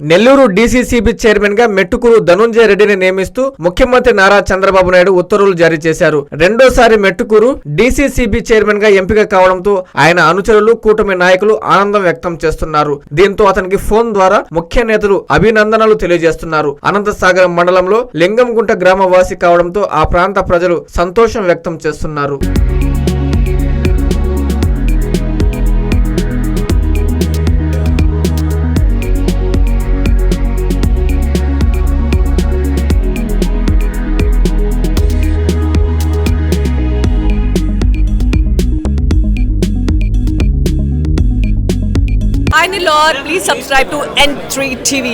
Nellore DCCB chairman గా మెట్టుకూరు ధనుంజయ రెడ్డిని నియమిస్తూ ముఖ్యమంత్రి నారా చంద్రబాబు నాయుడు ఉత్తర్వులు జారీ చేశారు. రెండోసారి మెట్టుకూరు డీసీసీబీ చైర్మన్ గా ఎంపిక కావడంతో ఆయన అనుచరులు, కూటమి నాయకులు ఆనందం వ్యక్తం చేస్తున్నారు. దీంతో అతనికి ఫోన్ ద్వారా ముఖ్య నేతలు అభినందనలు తెలియజేస్తున్నారు. అనంతసాగరం మండలంలో లింగంగుంట గ్రామవాసి కావడంతో ఆ ప్రాంత ప్రజలు సంతోషం వ్యక్తం చేస్తున్నారు. Hi Lord, please subscribe to N3 TV.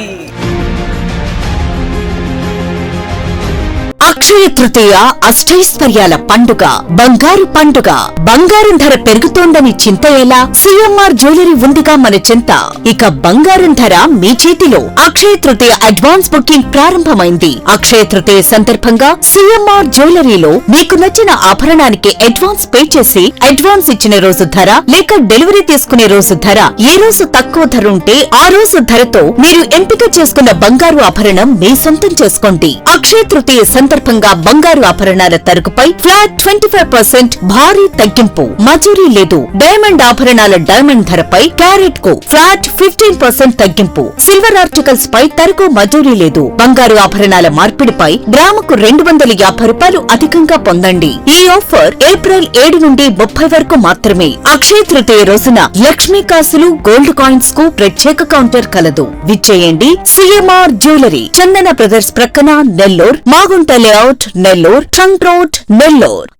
Akshaya Tritiya అష్టైశ్వర్యాల పండుగ, బంగారు పండుగ. బంగారం ధర పెరుగుతోందని చింత ఎలా? సిఎంఆర్ జ్యువెలరీ ఉందిగా మన చింత. ఇక బంగారం ధర మీ చేతిలో. అక్షయ తృతీయ అడ్వాన్స్ బుకింగ్ ప్రారంభమైంది. అక్షయ తృతీయ సందర్భంగా సిఎంఆర్ జ్యువెలరీలో మీకు నచ్చిన ఆభరణానికి అడ్వాన్స్ పే చేసి అడ్వాన్స్ ఇచ్చిన రోజు ధర లేక డెలివరీ తీసుకునే రోజు ధర, ఏ రోజు తక్కువ ధర ఉంటే ఆ రోజు ధరతో మీరు ఎంపిక చేసుకున్న బంగారు ఆభరణం మీ సొంతం చేసుకోండి. అక్షయ తృతీయ సందర్భంగా బంగారు ఆభరణాల తరుగుపై ఫ్లాట్ 25% భారీ తగ్గింపు. మజూరీ లేదు. డైమండ్ ఆభరణాల డైమండ్ ధరపై క్యారెట్ కు ఫ్లాట్ 15% తగ్గింపు. సిల్వర్ ఆర్టికల్స్ పై తరుగు మజూరీ లేదు. బంగారు ఆభరణాల మార్పిడిపై గ్రాముకు 250 రూపాయలు అధికంగా పొందండి. ఈ ఆఫర్ ఏప్రిల్ 7 నుండి 30 వరకు మాత్రమే. అక్షయ తృతీయ రోజున లక్ష్మీ కాసులు, గోల్డ్ కాయిన్స్ కు ప్రత్యేక కౌంటర్ కలదు. విచ్చేయండి సిఎంఆర్ జ్యువెలరీ, చందన బ్రదర్స్ ప్రక్కన Nellore, Magunta layout Nellore, trunk road Nellore.